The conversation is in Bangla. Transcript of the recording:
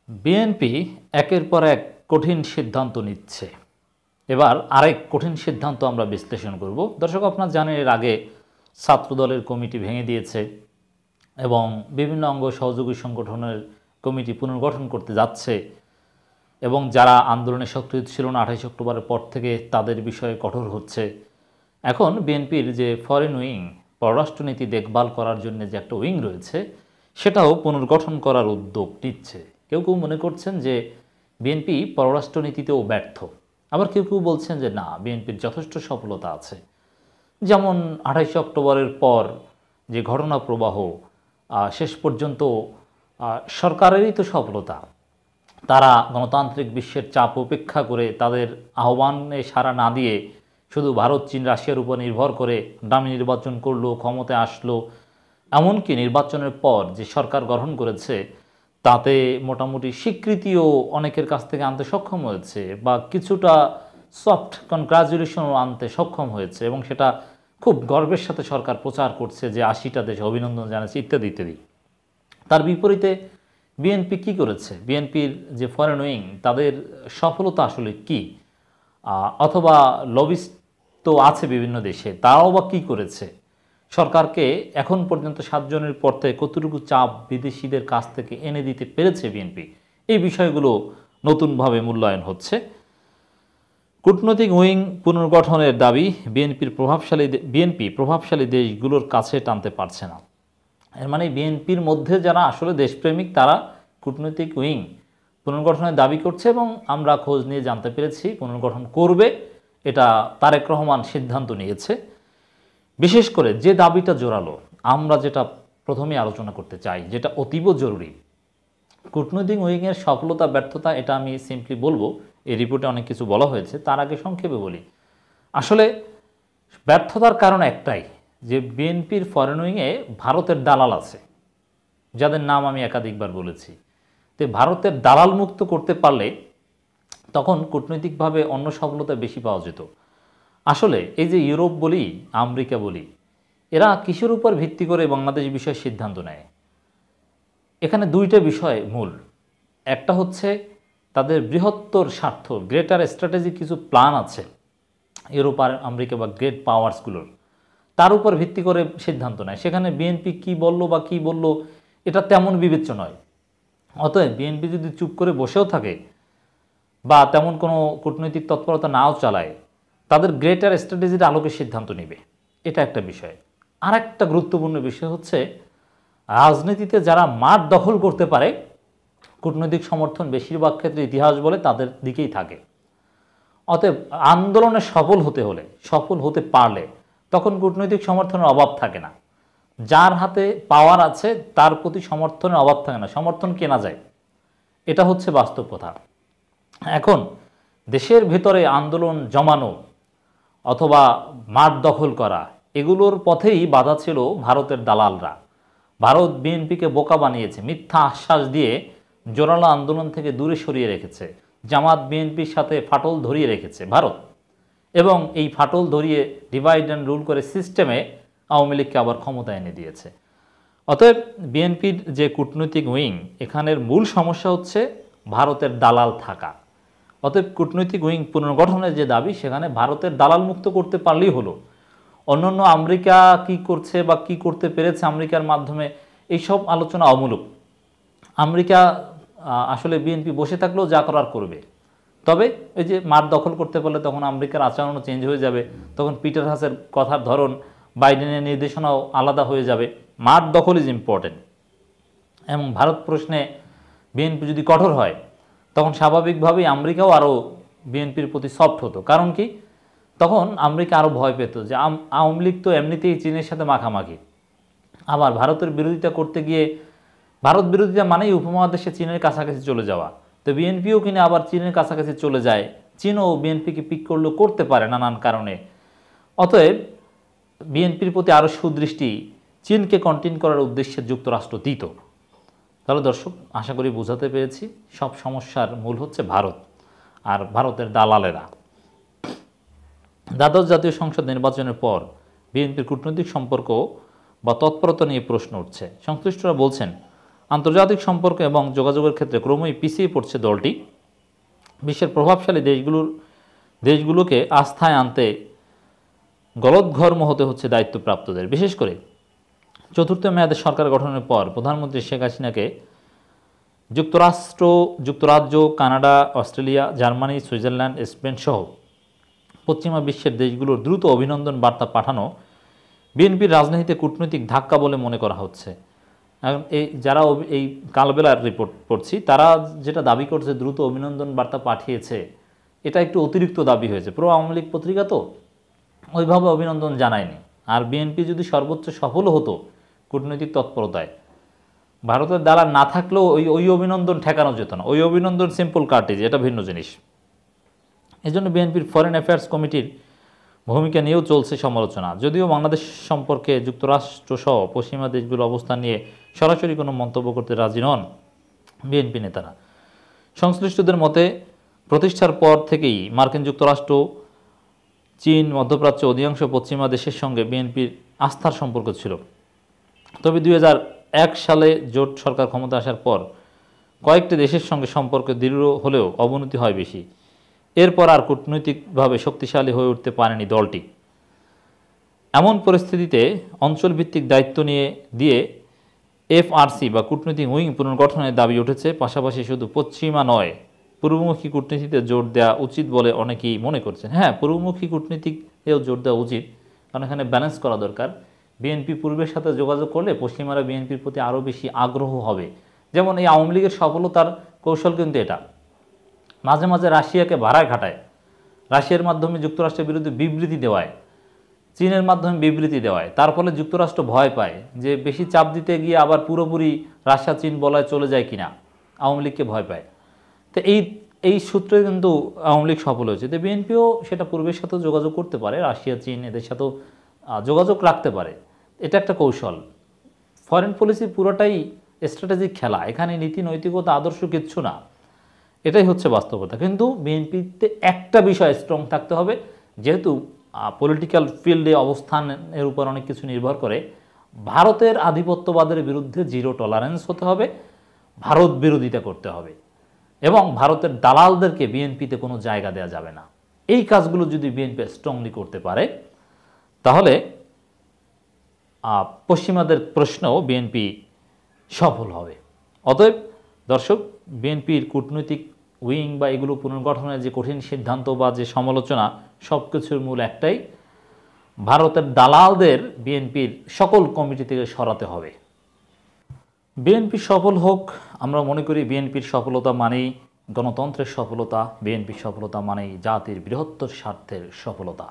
বিএনপি একের পর এক কঠিন সিদ্ধান্ত নিচ্ছে। এবার আরেক কঠিন সিদ্ধান্ত আমরা বিশ্লেষণ করব। দর্শক, আপনারা জানেন এর আগে ছাত্রদলের কমিটি ভেঙে দিয়েছে এবং বিভিন্ন অঙ্গ সহযোগী সংগঠনের কমিটি পুনর্গঠন করতে যাচ্ছে এবং যারা আন্দোলনে সক্রিয় ছিল না 28 অক্টোবরের পর থেকে তাদের বিষয়ে কঠোর হচ্ছে। এখন বিএনপির যে ফরেন উইং, পররাষ্ট্রনীতি দেখভাল করার জন্য যে একটা উইং রয়েছে, সেটাও পুনর্গঠন করার উদ্যোগ নিচ্ছে। কেউ কেউ মনে করছেন যে বিএনপি পররাষ্ট্রনীতিতেও ব্যর্থ, আবার কেউ কেউ বলছেন যে না, বিএনপির যথেষ্ট সফলতা আছে। যেমন 28 অক্টোবরের পর যে ঘটনা প্রবাহ, শেষ পর্যন্ত সরকারেরই তো সফলতা। তারা গণতান্ত্রিক বিশ্বের চাপ উপেক্ষা করে তাদের আহ্বানে সাড়া না দিয়ে শুধু ভারত, চীন, রাশিয়ার উপর নির্ভর করে দামি নির্বাচন করলো, ক্ষমতায় আসলো। এমনকি নির্বাচনের পর যে সরকার গঠন করেছে তাতে মোটামুটি স্বীকৃতিও অনেকের কাছ থেকে আনতে সক্ষম হয়েছে বা কিছুটা সফট কনগ্রাচুলেশনও আনতে সক্ষম হয়েছে এবং সেটা খুব গর্বের সাথে সরকার প্রচার করছে যে 80টা দেশে অভিনন্দন জানাচ্ছে ইত্যাদি ইত্যাদি। তার বিপরীতে বিএনপি কি করেছে? বিএনপির যে ফরেন উইং, তাদের সফলতা আসলে কি? অথবা লবিস্ট তো আছে বিভিন্ন দেশে, তারাও বা কী করেছে? সরকারকে এখন পর্যন্ত 7 জনের পর থেকে কতটুকু চাপ বিদেশিদের কাছ থেকে এনে দিতে পেরেছে বিএনপি? এই বিষয়গুলো নতুনভাবে মূল্যায়ন হচ্ছে। কূটনৈতিক উইং পুনর্গঠনের দাবি বিএনপি প্রভাবশালী দেশগুলোর কাছে টানতে পারছে না। এর মানে বিএনপির মধ্যে যারা আসলে দেশপ্রেমিক তারা কূটনৈতিক উইং পুনর্গঠনের দাবি করছে এবং আমরা খোঁজ নিয়ে জানতে পেরেছি পুনর্গঠন করবে, এটা তারেক রহমান সিদ্ধান্ত নিয়েছে। বিশেষ করে যে দাবিটা জোরালো, আমরা যেটা প্রথমে আলোচনা করতে চাই, যেটা অতীব জরুরি, কূটনৈতিক উইংয়ের সফলতা ব্যর্থতা, এটা আমি সিম্পলি বলবো। এই রিপোর্টে অনেক কিছু বলা হয়েছে, তার আগে সংক্ষেপে বলি। আসলে ব্যর্থতার কারণ একটাই, যে বিএনপির ফরেন উইংয়ে ভারতের দালাল আছে, যাদের নাম আমি একাধিকবার বলেছি। তো ভারতের দালাল মুক্ত করতে পারলে তখন কূটনৈতিকভাবে অন্য সফলতা বেশি পাওয়া যেত। আসলে এই যে ইউরোপ বলি, আমেরিকা বলি, এরা কিসের উপর ভিত্তি করে বাংলাদেশ বিষয়ে সিদ্ধান্ত নেয়? এখানে দুইটা বিষয় মূল। একটা হচ্ছে তাদের বৃহত্তর স্বার্থ, গ্রেটার স্ট্র্যাটেজিক কিছু প্ল্যান আছে ইউরোপ আর আমেরিকা বা গ্রেট পাওয়ার্সগুলোর, তার উপর ভিত্তি করে সিদ্ধান্ত নেয়। সেখানে বিএনপি কি বলল বা কি বলল এটা তেমন বিবেচ্য নয়। অতএব বিএনপি যদি চুপ করে বসেও থাকে বা তেমন কোনো কূটনৈতিক তৎপরতা নাও চালায়, তাদের গ্রেটার স্ট্র্যাটেজির আলোকে সিদ্ধান্ত নেবে, এটা একটা বিষয়। আর একটা গুরুত্বপূর্ণ বিষয় হচ্ছে রাজনীতিতে যারা মাঠ দখল করতে পারে, কূটনৈতিক সমর্থন বেশিরভাগ ক্ষেত্রে ইতিহাস বলে তাদের দিকেই থাকে। অতএব আন্দোলনে সফল হতে পারলে তখন কূটনৈতিক সমর্থনের অভাব থাকে না। যার হাতে পাওয়ার আছে তার প্রতি সমর্থনের অভাব থাকে না, সমর্থন কেনা যায়। এটা হচ্ছে বাস্তব কথা। এখন দেশের ভেতরে আন্দোলন জমানো অথবা মাঠ দখল করা, এগুলোর পথেই বাধা ছিল ভারতের দালালরা। ভারত বিএনপিকে বোকা বানিয়েছে, মিথ্যা আশ্বাস দিয়ে জোরালো আন্দোলন থেকে দূরে সরিয়ে রেখেছে। জামাত বিএনপির সাথে ফাটল ধরিয়ে রেখেছে ভারত, এবং এই ফাটল ধরিয়ে ডিভাইড অ্যান্ড রুল করে সিস্টেমে আওয়ামী লীগকে আবার ক্ষমতায় এনে দিয়েছে। অতএব বিএনপির যে কূটনৈতিক উইং, এখানের মূল সমস্যা হচ্ছে ভারতের দালাল থাকা। অতএব কূটনৈতিক উইং পুনর্গঠনের যে দাবি, সেখানে ভারতের দালাল মুক্ত করতে পারলেই হলো। অন্যান্য আমেরিকা কি করছে বা কি করতে পেরেছে আমেরিকার মাধ্যমে, এইসব আলোচনা অমূলক। আমেরিকা আসলে বিএনপি বসে থাকলেও যা করার করবে। তবে ওই যে মাঠ দখল করতে পারলে তখন আমেরিকার আচরণও চেঞ্জ হয়ে যাবে, তখন পিটার হাসের কথার ধরন, বাইডেনের নির্দেশনাও আলাদা হয়ে যাবে। মাঠ দখল ইজ ইম্পর্টেন্ট। এবং ভারত প্রশ্নে বিএনপি যদি কঠোর হয়, তখন স্বাভাবিকভাবেই আমেরিকাও আরও বিএনপির প্রতি সফট হতো। কারণ কি, তখন আমেরিকা আরও ভয় পেত যে আওয়ামী লীগ তো এমনিতেই চীনের সাথে মাখামাখি, আবার ভারতের বিরোধিতা করতে গিয়ে, ভারত বিরোধিতা মানেই উপমহাদেশে চীনের কাছাকাছি চলে যাওয়া। তো বিএনপিও কিনা আবার চীনের কাছাকাছি চলে যায়, চীনও বিএনপিকে পিক করলেও করতে পারে নানান কারণে। অতএব বিএনপির প্রতি আরও সুদৃষ্টি চীনকে কন্টেইন করার উদ্দেশ্যে যুক্তরাষ্ট্র দিত। তাহলে দর্শক, আশা করি বোঝাতে পেরেছি, সব সমস্যার মূল হচ্ছে ভারত আর ভারতের দালালেরা। দ্বাদশ জাতীয় সংসদ নির্বাচনের পর বিএনপির কূটনৈতিক সম্পর্ক বা তৎপরতা নিয়ে প্রশ্ন উঠছে। সংশ্লিষ্টরা বলছেন আন্তর্জাতিক সম্পর্ক এবং যোগাযোগের ক্ষেত্রে ক্রমেই পিছিয়ে পড়ছে দলটি। বিশ্বের প্রভাবশালী দেশগুলোকে আস্থায় আনতে গলদঘর্ম হতে হচ্ছে দায়িত্বপ্রাপ্তদের। বিশেষ করে চতুর্থ মেয়াদে সরকার গঠনের পর প্রধানমন্ত্রী শেখ হাসিনাকে যুক্তরাজ্য, Canada, Australia, Germany, Switzerland, Spain সহ পশ্চিমা বিশ্বের দেশগুলোর দ্রুত অভিনন্দন বার্তা পাঠানো বিএনপির রাজনীতিতে কূটনৈতিক ধাক্কা বলে মনে করা হচ্ছে। এখন যারা এই কালবেলার রিপোর্ট পড়ছি, তারা যেটা দাবি করছে দ্রুত অভিনন্দন বার্তা পাঠিয়েছে, এটা একটু অতিরিক্ত দাবি হয়েছে। প্রো আওয়ামী লীগ পত্রিকা তো ওইভাবে অভিনন্দন জানায়নি। আর বিএনপি যদি সর্বোচ্চ সফল হতো কূটনৈতিক তৎপরতায়, ভারতের দালাল না থাকলেও ওই অভিনন্দন ঠেকানো যেত না। ওই অভিনন্দন সিম্পল কার্টেজ, এটা ভিন্ন জিনিস। এজন্য বিএনপির ফরেন অ্যাফেয়ার্স কমিটির ভূমিকা নিয়েও চলছে সমালোচনা। যদিও বাংলাদেশ সম্পর্কে যুক্তরাষ্ট্রসহ পশ্চিমা দেশগুলোর অবস্থান নিয়ে সরাসরি কোনো মন্তব্য করতে রাজি নন বিএনপি নেতারা। সংশ্লিষ্টদের মতে প্রতিষ্ঠার পর থেকেই মার্কিন যুক্তরাষ্ট্র, চীন, মধ্যপ্রাচ্য অধিকাংশ পশ্চিমা দেশের সঙ্গে বিএনপির আস্থার সম্পর্ক ছিল। তবে 2001 সালে জোট সরকার ক্ষমতা আসার পর কয়েকটি দেশের সঙ্গে সম্পর্ক দৃঢ় হলেও অবনতি হয় বেশি। এরপর আর কূটনৈতিকভাবে শক্তিশালী হয়ে উঠতে পারেনি দলটি। এমন পরিস্থিতিতে অঞ্চলভিত্তিক দায়িত্ব দিয়ে এফআরসি বা কূটনৈতিক উইং পুনর্গঠনের দাবি উঠেছে। পাশাপাশি শুধু পশ্চিমা নয়, পূর্বমুখী কূটনীতিতে জোর দেওয়া উচিত বলে অনেকেই মনে করছেন। হ্যাঁ, পূর্বমুখী কূটনীতিতেও জোর দেওয়া উচিত, কারণ এখানে ব্যালেন্স করা দরকার। বিএনপি পূর্বের সাথে যোগাযোগ করলে পশ্চিমারা বিএনপির প্রতি আরও বেশি আগ্রহ হবে। যেমন এই আওয়ামী লীগের সফলতার কৌশল কিন্তু এটা, মাঝে মাঝে রাশিয়াকে ভাড়ায় খাটায়, রাশিয়ার মাধ্যমে যুক্তরাষ্ট্রের বিরুদ্ধে বিবৃতি দেওয়ায়, চীনের মাধ্যমে বিবৃতি দেওয়ায়। তার ফলে যুক্তরাষ্ট্র ভয় পায় যে বেশি চাপ দিতে গিয়ে আবার পুরোপুরি রাশিয়া চীন বলায় চলে যায় কিনা, আওয়ামী লীগকে ভয় পায়। তো এই সূত্রে কিন্তু আওয়ামী লীগ সফল হয়েছে। তো বিএনপিও সেটা পূর্বের সাথেও যোগাযোগ করতে পারে, রাশিয়া, চীন এদের সাথেও যোগাযোগ রাখতে পারে। এটা একটা কৌশল। ফরেন পলিসি পুরোটাই স্ট্র্যাটেজিক খেলা, এখানে নীতি, নৈতিকতা, আদর্শ কিচ্ছু না। এটাই হচ্ছে বাস্তবতা। কিন্তু বিএনপিতে একটা বিষয় স্ট্রং থাকতে হবে, যেহেতু পলিটিক্যাল ফিল্ডে অবস্থানের উপর অনেক কিছু নির্ভর করে। ভারতের আধিপত্যবাদের বিরুদ্ধে জিরো টলারেন্স হতে হবে, ভারত বিরোধিতা করতে হবে, এবং ভারতের দালালদেরকে বিএনপিতে কোনো জায়গা দেওয়া যাবে না। এই কাজগুলো যদি বিএনপি স্ট্রংলি করতে পারে, তাহলে পশ্চিমাদের প্রশ্নেও বিএনপি সফল হবে। অতএব দর্শক, বিএনপির কূটনৈতিক উইং বা এগুলো পুনর্গঠনের যে কঠিন সিদ্ধান্ত বা যে সমালোচনা, সব কিছুর মূল একটাই, ভারতের দালালদের বিএনপির সকল কমিটি থেকে সরাতে হবে। বিএনপি সফল হোক, আমরা মনে করি বিএনপির সফলতা মানেই গণতন্ত্রের সফলতা, বিএনপির সফলতা মানেই জাতির বৃহত্তর স্বার্থের সফলতা।